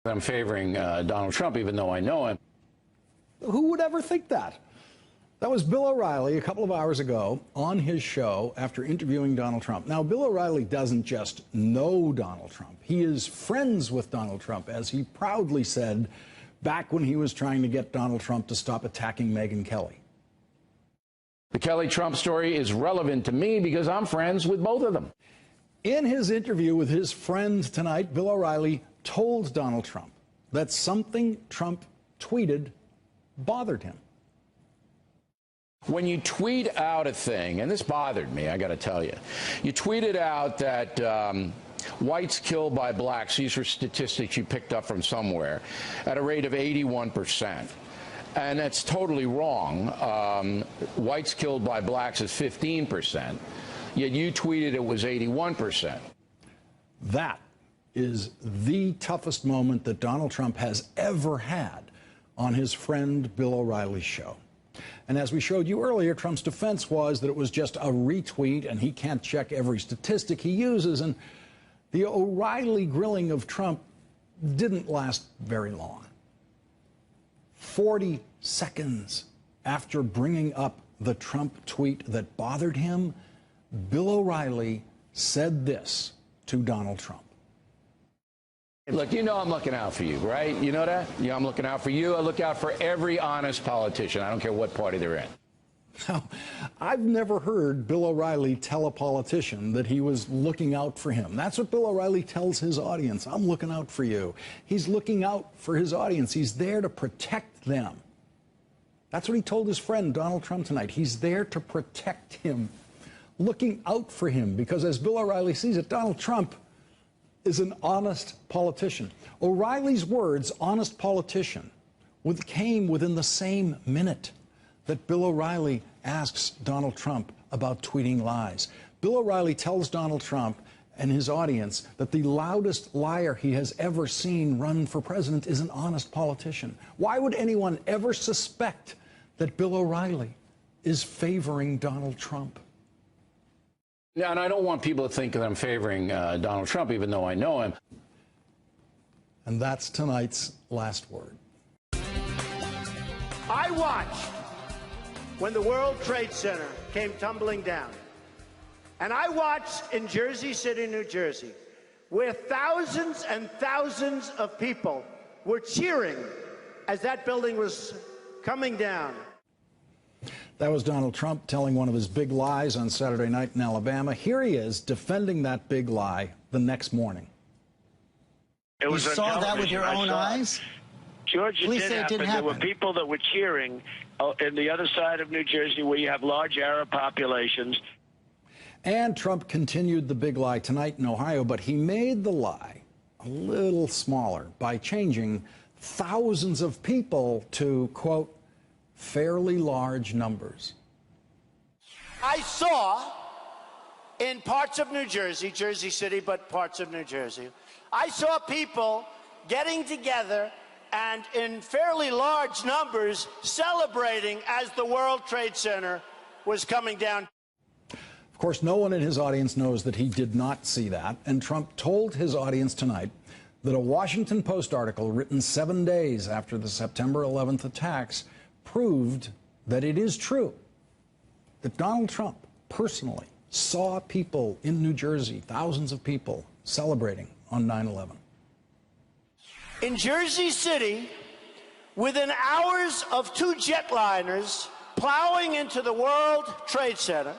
I'm favoring Donald Trump, even though I know him. Who would ever think that? That was Bill O'Reilly a couple of hours ago on his show after interviewing Donald Trump. Now, Bill O'Reilly doesn't just know Donald Trump. He is friends with Donald Trump, as he proudly said back when he was trying to get Donald Trump to stop attacking Megyn Kelly. The Kelly Trump story is relevant to me because I'm friends with both of them. In his interview with his friend tonight, Bill O'Reilly told Donald Trump that something Trump tweeted bothered him. When you tweet out a thing, and this bothered me, I got to tell you, you tweeted out that whites killed by blacks, these were statistics you picked up from somewhere, at a rate of 81%. And that's totally wrong. Whites killed by blacks is 15%, yet you tweeted it was 81%. That is the toughest moment that Donald Trump has ever had on his friend Bill O'Reilly's show. And as we showed you earlier, Trump's defense was that it was just a retweet and he can't check every statistic he uses. And the O'Reilly grilling of Trump didn't last very long. 40 seconds after bringing up the Trump tweet that bothered him, Bill O'Reilly said this to Donald Trump. Look, you know I'm looking out for you, right? You know that? Yeah, I'm looking out for you. I look out for every honest politician. I don't care what party they're in. Now, I've never heard Bill O'Reilly tell a politician that he was looking out for him. That's what Bill O'Reilly tells his audience. I'm looking out for you. He's looking out for his audience. He's there to protect them. That's what he told his friend Donald Trump tonight. He's there to protect him, looking out for him, because as Bill O'Reilly sees it, Donald Trump is an honest politician. O'Reilly's words, honest politician, came within the same minute that Bill O'Reilly asks Donald Trump about tweeting lies. Bill O'Reilly tells Donald Trump and his audience that the loudest liar he has ever seen run for president is an honest politician. Why would anyone ever suspect that Bill O'Reilly is favoring Donald Trump? Yeah, and I don't want people to think that I'm favoring Donald Trump, even though I know him. And that's tonight's last word. I watched when the World Trade Center came tumbling down. And I watched in Jersey City, New Jersey, where thousands and thousands of people were cheering as that building was coming down. That was Donald Trump telling one of his big lies on Saturday night in Alabama. Here he is defending that big lie the next morning. You saw that with your own eyes? George, it did happen. There were people that were cheering in the other side of New Jersey where you have large Arab populations. And Trump continued the big lie tonight in Ohio, but he made the lie a little smaller by changing thousands of people to, quote, fairly large numbers. I saw in parts of New Jersey, Jersey City, but parts of New Jersey, I saw people getting together and in fairly large numbers celebrating as the World Trade Center was coming down. Of course, no one in his audience knows that he did not see that, and Trump told his audience tonight that a Washington Post article written 7 days after the September 11th attacks proved that it is true that Donald Trump personally saw people in New Jersey, thousands of people, celebrating on 9/11. In Jersey City, within hours of two jetliners plowing into the World Trade Center,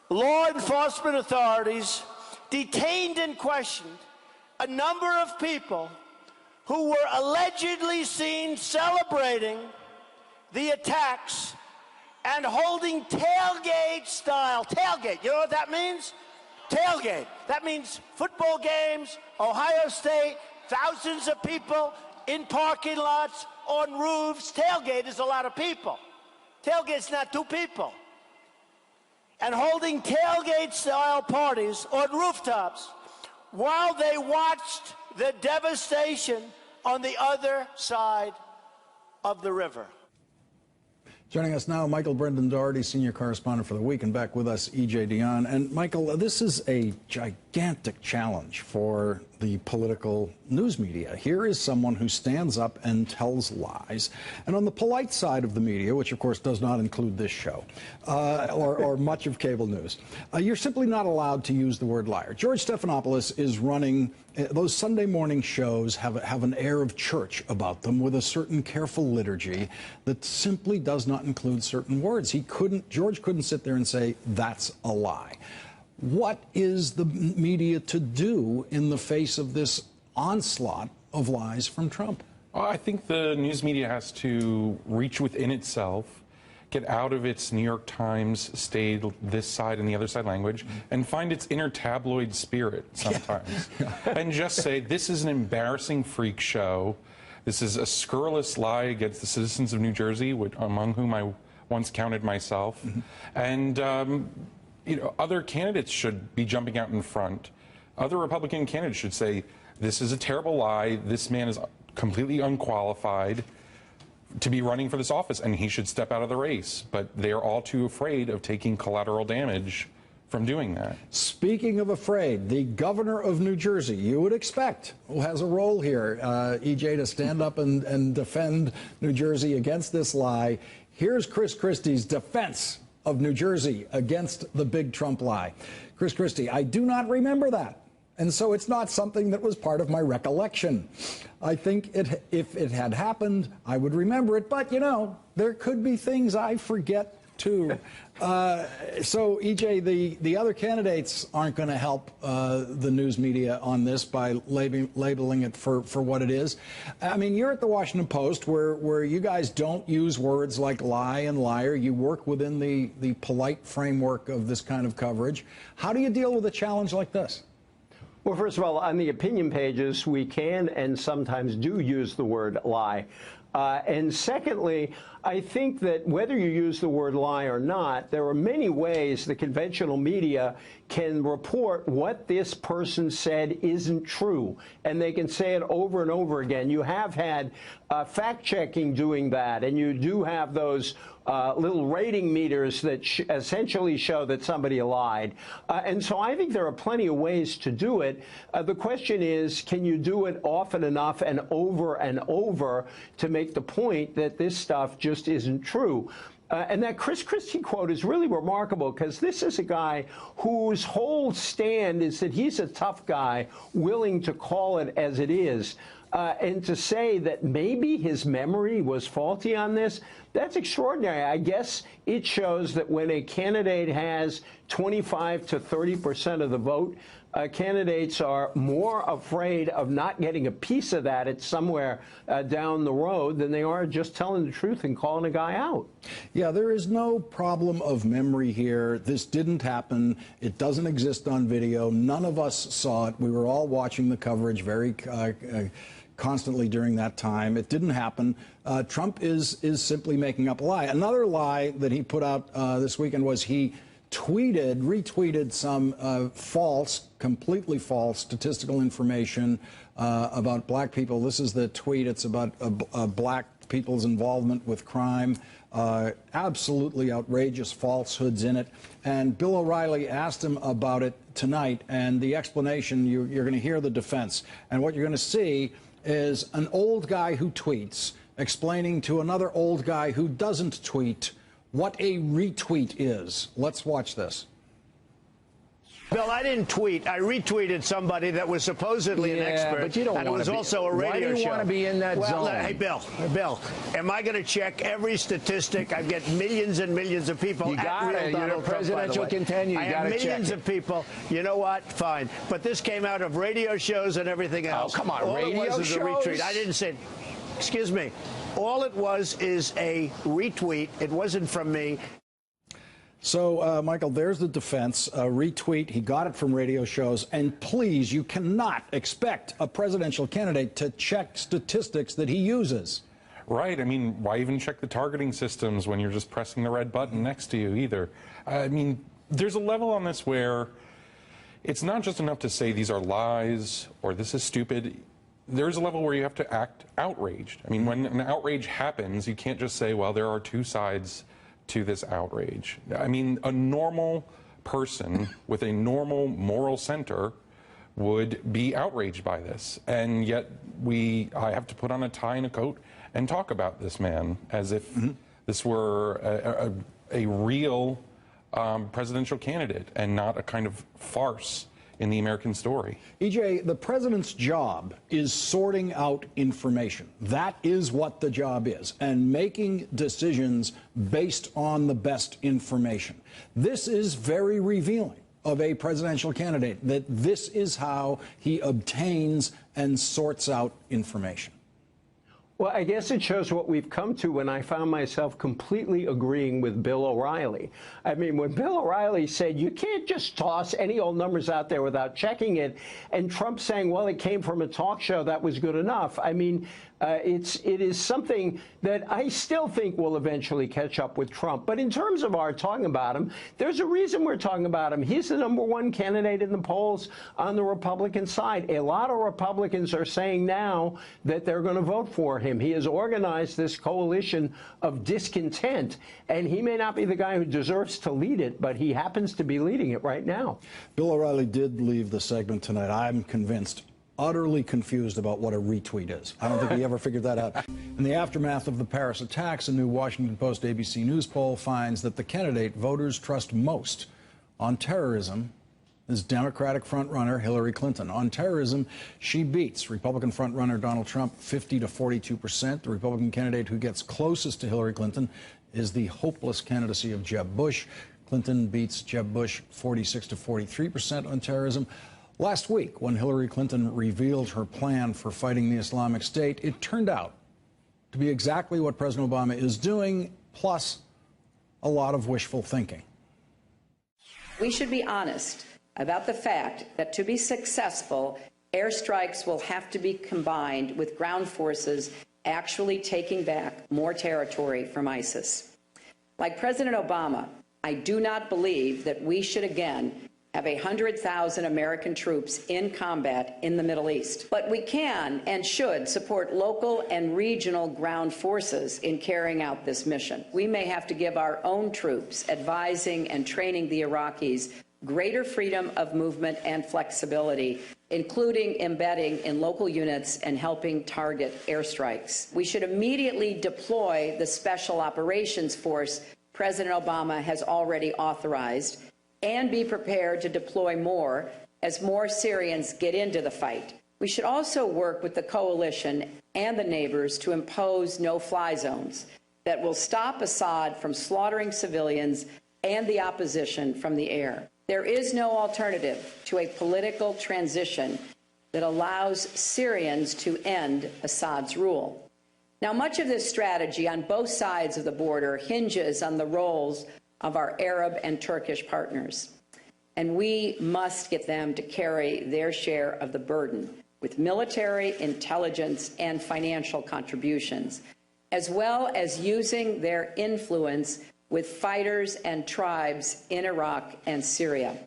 law enforcement authorities detained and questioned a number of people who were allegedly seen celebrating the attacks and holding tailgate style. Tailgate, you know what that means? Tailgate. That means football games, Ohio State, thousands of people in parking lots, on roofs. Tailgate is a lot of people. Tailgate's not two people. And holding tailgate style parties on rooftops while they watched the devastation on the other side of the river. Joining us now, Michael Brendan Doherty, senior correspondent for The Week, and back with us, E.J. Dionne. And Michael, this is a gigantic challenge for the political news media. Here is someone who stands up and tells lies. And on the polite side of the media, which of course does not include this show, or much of cable news, you're simply not allowed to use the word liar. George Stephanopoulos is running, those Sunday morning shows have an air of church about them, with a certain careful liturgy that simply does not include certain words. George couldn't sit there and say, that's a lie. What is the media to do in the face of this onslaught of lies from Trump? Well, I think the news media has to reach within itself, get out of its New York Times, stay this side and the other side language, and find its inner tabloid spirit sometimes. And just say, this is an embarrassing freak show. This is a scurrilous lie against the citizens of New Jersey, among whom I once counted myself. And you know, other candidates should be jumping out in front. Other Republican candidates should say, this is a terrible lie. This man is completely unqualified to be running for this office, and he should step out of the race. But they are all too afraid of taking collateral damage from doing that. Speaking of afraid, the governor of New Jersey, you would expect, who has a role here, EJ, to stand up and defend New Jersey against this lie. Here's Chris Christie's defense of New Jersey against the big Trump lie. Chris Christie, I do not remember that. And so it's not something that was part of my recollection. I think if it had happened, I would remember it. But, you know, there could be things I forget, too. So, EJ, the other candidates aren't going to help the news media on this by labeling it for what it is. I mean, you're at the Washington Post, where you guys don't use words like lie and liar. You work within the polite framework of this kind of coverage. How do you deal with a challenge like this? Well, first of all, on the opinion pages, we can and sometimes do use the word lie. And secondly, I think that whether you use the word lie or not, there are many ways the conventional media can report what this person said isn't true, and they can say it over and over again. You have had fact-checking doing that, and you do have those little rating meters that essentially show that somebody lied. And so I think there are plenty of ways to do it. The question is, can you do it often enough and over to make the point that this stuff just isn't true? And that Chris Christie quote is really remarkable, because this is a guy whose whole stand is that he's a tough guy willing to call it as it is. And to say that maybe his memory was faulty on this, that's extraordinary. I guess it shows that when a candidate has 25 to 30% of the vote, candidates are more afraid of not getting a piece of that. It's somewhere down the road than they are just telling the truth and calling a guy out. Yeah, there is no problem of memory here. This didn't happen. It doesn't exist on video. None of us saw it. We were all watching the coverage very constantly during that time. It didn't happen. Trump is simply making up a lie. Another lie that he put out this weekend was he retweeted some completely false statistical information about black people. This is the tweet. It's about black people's involvement with crime. Absolutely outrageous falsehoods in it. And Bill O'Reilly asked him about it tonight, and the explanation, you're going to hear the defense. And what you're going to see is an old guy who tweets explaining to another old guy who doesn't tweet what a retweet is. Let's watch this. Bill, I didn't tweet. I retweeted somebody that was supposedly an expert. But you don't and it was also a radio show. Why do you want to be in that zone? Hey, Bill, am I going to check every statistic? I get millions and millions of people. You got it. You're a presidential contender. You got to check it. Millions of people. You know what? Fine. But this came out of radio shows and everything else. Oh, come on, all radio it was is shows? A retweet. I didn't say. Excuse me. All it was is a retweet. It wasn't from me. So, Michael, there's the defense. Retweet. He got it from radio shows. And please, you cannot expect a presidential candidate to check statistics that he uses. Right. I mean, why even check the targeting systems when you're just pressing the red button next to you either? I mean, there's a level on this where it's not just enough to say these are lies or this is stupid. There's a level where you have to act outraged. I mean, when an outrage happens, you can't just say, well, there are two sides to this outrage. I mean, a normal person with a normal moral center would be outraged by this. And yet I have to put on a tie and a coat and talk about this man as if this were a real presidential candidate and not a kind of farce in the American story. EJ, the president's job is sorting out information. That is what the job is, and making decisions based on the best information. This is very revealing of a presidential candidate, that this is how he obtains and sorts out information. Well, I guess it shows what we've come to when I found myself completely agreeing with Bill O'Reilly. I mean, when Bill O'Reilly said you can't just toss any old numbers out there without checking it, and Trump saying, well, it came from a talk show, that was good enough. I mean, it is something that I still think will eventually catch up with Trump. But in terms of our talking about him, there's a reason we're talking about him. He's the #1 candidate in the polls on the Republican side. A lot of Republicans are saying now that they're going to vote for him. He has organized this coalition of discontent, and he may not be the guy who deserves to lead it, but he happens to be leading it right now. Bill O'Reilly did leave the segment tonight, I'm convinced, utterly confused about what a retweet is. I don't think he ever figured that out. In the aftermath of the Paris attacks, a new Washington Post ABC News poll finds that the candidate voters trust most on terrorism is Democratic frontrunner Hillary Clinton. On terrorism, she beats Republican frontrunner Donald Trump 50 to 42%. The Republican candidate who gets closest to Hillary Clinton is the hopeless candidacy of Jeb Bush. Clinton beats Jeb Bush 46 to 43% on terrorism. Last week, when Hillary Clinton revealed her plan for fighting the Islamic State, it turned out to be exactly what President Obama is doing, plus a lot of wishful thinking. We should be honest about the fact that to be successful, airstrikes will have to be combined with ground forces actually taking back more territory from ISIS. Like President Obama, I do not believe that we should again have 100,000 American troops in combat in the Middle East. But we can and should support local and regional ground forces in carrying out this mission. We may have to give our own troops advising and training the Iraqis greater freedom of movement and flexibility, including embedding in local units and helping target airstrikes. We should immediately deploy the Special Operations Force President Obama has already authorized, and be prepared to deploy more as more Syrians get into the fight. We should also work with the coalition and the neighbors to impose no-fly zones that will stop Assad from slaughtering civilians and the opposition from the air. There is no alternative to a political transition that allows Syrians to end Assad's rule. Now, much of this strategy on both sides of the border hinges on the roles of our Arab and Turkish partners, and we must get them to carry their share of the burden with military, intelligence, and financial contributions, as well as using their influence with fighters and tribes in Iraq and Syria.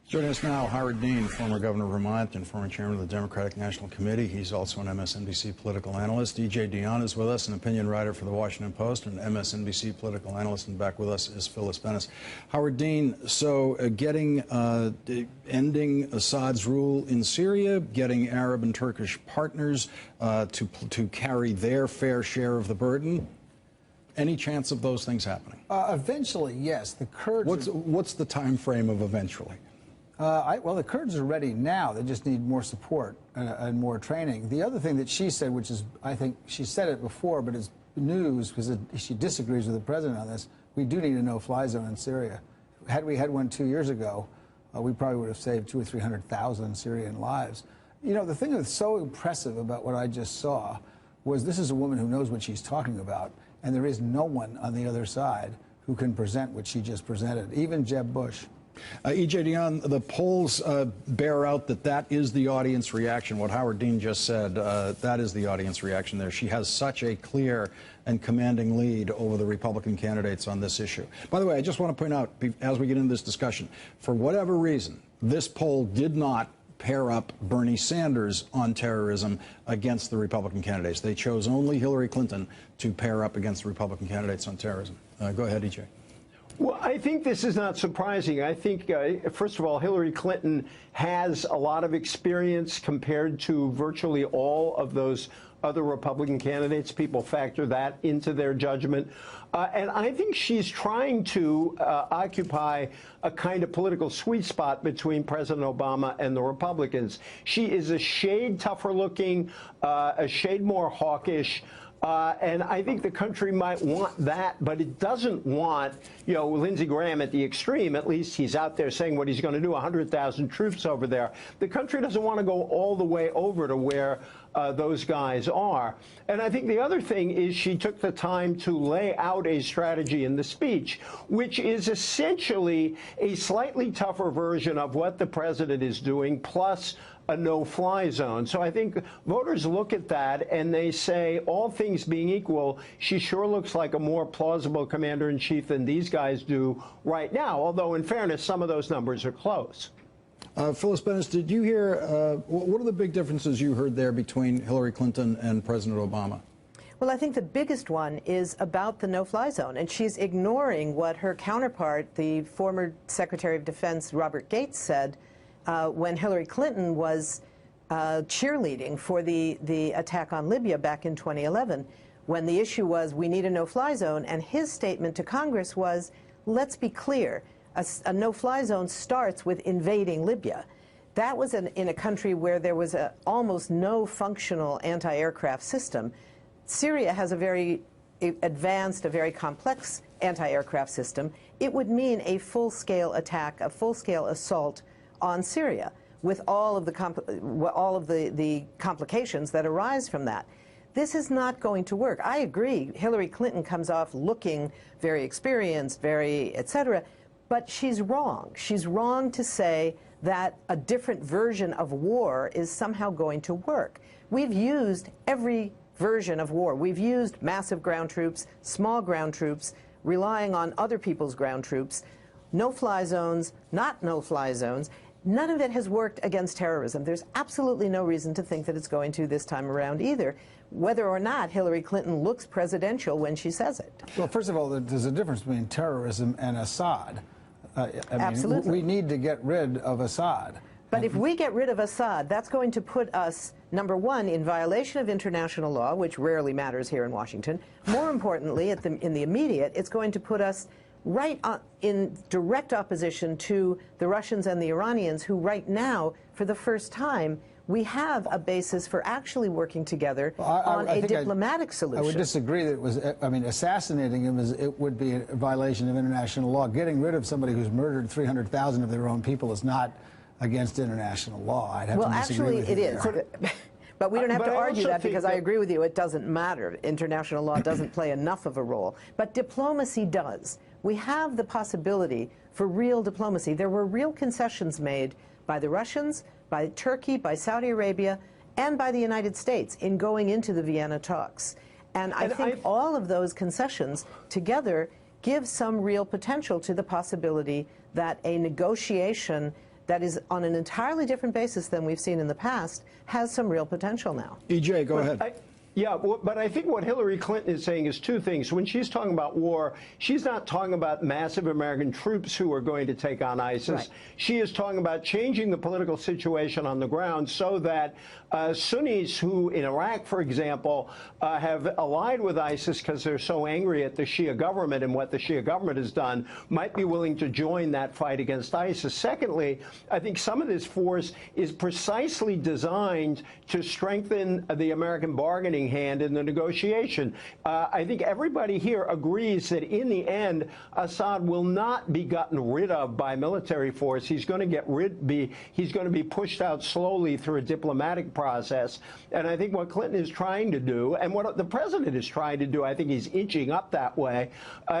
Joining us now, Howard Dean, former governor of Vermont and former chairman of the Democratic National Committee. He's also an MSNBC political analyst. E.J. Dionne is with us, an opinion writer for the Washington Post and MSNBC political analyst. And back with us is Phyllis Bennis. Howard Dean, so ending Assad's rule in Syria, getting Arab and Turkish partners to carry their fair share of the burden. Any chance of those things happening? Eventually, yes. The Kurds. What's the time frame of eventually? Well, the Kurds are ready now. They just need more support and more training. The other thing that she said, which is, I think she said it before, but it's news because she disagrees with the president on this, we do need a no-fly zone in Syria. Had we had one 2 years ago, we probably would have saved 200,000 or 300,000 Syrian lives. You know, the thing that's so impressive about what I just saw was this is a woman who knows what she's talking about, and there is no one on the other side who can present what she just presented, even Jeb Bush. E.J. Dionne, the polls bear out that is the audience reaction. What Howard Dean just said, that is the audience reaction there. She has such a clear and commanding lead over the Republican candidates on this issue. By the way, I just want to point out, as we get into this discussion, for whatever reason, this poll did not pair up Bernie Sanders on terrorism against the Republican candidates. They chose only Hillary Clinton to pair up against the Republican candidates on terrorism. Go ahead, E.J. Well, I think this is not surprising. I think, first of all, Hillary Clinton has a lot of experience compared to virtually all of those other Republican candidates. People factor that into their judgment. And I think she's trying to occupy a kind of political sweet spot between President Obama and the Republicans. She is a shade tougher looking, a shade more hawkish. And I think the country might want that, but it doesn't want, you know, Lindsey Graham at the extreme. At least he's out there saying what he's going to do, 100,000 troops over there. The country doesn't want to go all the way over to where those guys are. And I think the other thing is she took the time to lay out a strategy in the speech, which is essentially a slightly tougher version of what the president is doing, plus a no-fly zone. So I think voters look at that and they say, all things being equal, she sure looks like a more plausible commander-in-chief than these guys do right now, although in fairness, some of those numbers are close. Phyllis Bennis, did you hear, what are the big differences you heard there between Hillary Clinton and President Obama? Well, I think the biggest one is about the no-fly zone, and she's ignoring what her counterpart, the former Secretary of Defense Robert Gates, said when Hillary Clinton was cheerleading for the attack on Libya back in 2011, when the issue was we need a no-fly zone, and his statement to Congress was, let's be clear, a no-fly zone starts with invading Libya. That was in a country where there was almost no functional anti-aircraft system. Syria has a very advanced, a very complex anti-aircraft system. It would mean a full-scale attack, a full-scale assault on Syria, with all of the complications that arise from that. This is not going to work. I agree. Hillary Clinton comes off looking very experienced, very et cetera, but she's wrong. She's wrong to say that a different version of war is somehow going to work. We've used every version of war. We've used massive ground troops, small ground troops, relying on other people's ground troops, no-fly zones, not no-fly zones. None of it has worked against terrorism. There's absolutely no reason to think that it's going to this time around either, whether or not Hillary Clinton looks presidential when she says it. Well, first of all, there's a difference between terrorism and Assad. Absolutely. We need to get rid of Assad. But if we get rid of Assad, that's going to put us, number one, in violation of international law, which rarely matters here in Washington. More importantly, in the immediate, it's going to put us right in direct opposition to the Russians and the Iranians, who right now, for the first time, we have a basis for actually working together on a diplomatic solution. I would disagree that it was, I mean, assassinating him, it would be a violation of international law. Getting rid of somebody who's murdered 300,000 of their own people is not against international law. I'd have to disagree with you. Well, actually, it is. But we don't have to argue that, because I agree with you, it doesn't matter. International law doesn't play enough of a role. But diplomacy does. We have the possibility for real diplomacy. There were real concessions made by the Russians, by Turkey, by Saudi Arabia, and by the United States in going into the Vienna talks. And I think all of those concessions together give some real potential to the possibility that a negotiation that is on an entirely different basis than we've seen in the past has some real potential now. EJ, go ahead. Yeah, but I think what Hillary Clinton is saying is two things. When she's talking about war, she's not talking about massive American troops who are going to take on ISIS. Right. She is talking about changing the political situation on the ground so that Sunnis who, in Iraq, for example, have allied with ISIS because they're so angry at the Shia government and what the Shia government has done, might be willing to join that fight against ISIS. Secondly, I think some of this force is precisely designed to strengthen the American bargaining hand in the negotiation. I think everybody here agrees that in the end, Assad will not be gotten rid of by military force. He's going to he's going to be pushed out slowly through a diplomatic process. And I think what Clinton is trying to do, and what the president is trying to do, I think he's inching up that way,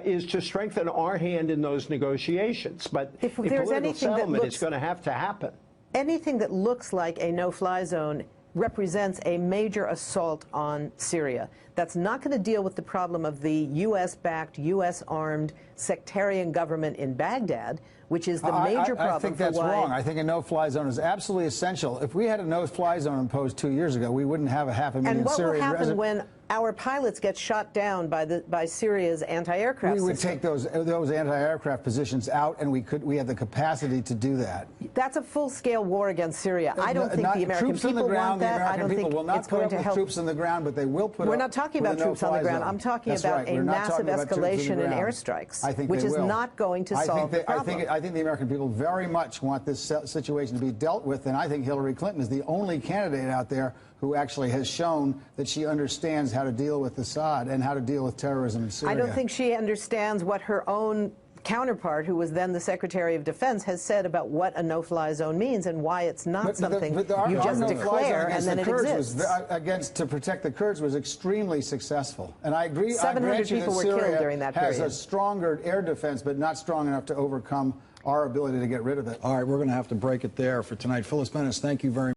is to strengthen our hand in those negotiations. But if there's political settlement, it's going to have to happen. Anything that looks like a no-fly zone represents a major assault on Syria. That's not going to deal with the problem of the U.S.-backed, U.S.-armed sectarian government in Baghdad. which is the major problem. I think that's for why wrong. I think a no-fly zone is absolutely essential. If we had a no-fly zone imposed 2 years ago, we wouldn't have a 500,000 Syrian And what will happen residents. when our pilots get shot down by Syria's anti-aircraft system? We would take those anti-aircraft positions out, and we have the capacity to do that. That's a full-scale war against Syria. I don't think the American people want that. I don't think it's going to help. Troops on the ground, but they will put. We're not talking about troops on the ground. I'm talking about a massive escalation in airstrikes, which is not going to solve the problem. I think the American people very much want this situation to be dealt with, and I think Hillary Clinton is the only candidate out there who actually has shown that she understands how to deal with Assad and how to deal with terrorism in Syria. I don't think she understands what her own counterpart, who was then the Secretary of Defense, has said about what a no-fly zone means and why it's not something you just declare and then it exists. To protect the Kurds was extremely successful. And I agree. 700 people were killed during that period. Has a stronger air defense, but not strong enough to overcome our ability to get rid of it. All right, we're going to have to break it there for tonight. Phyllis Bennis, thank you very much.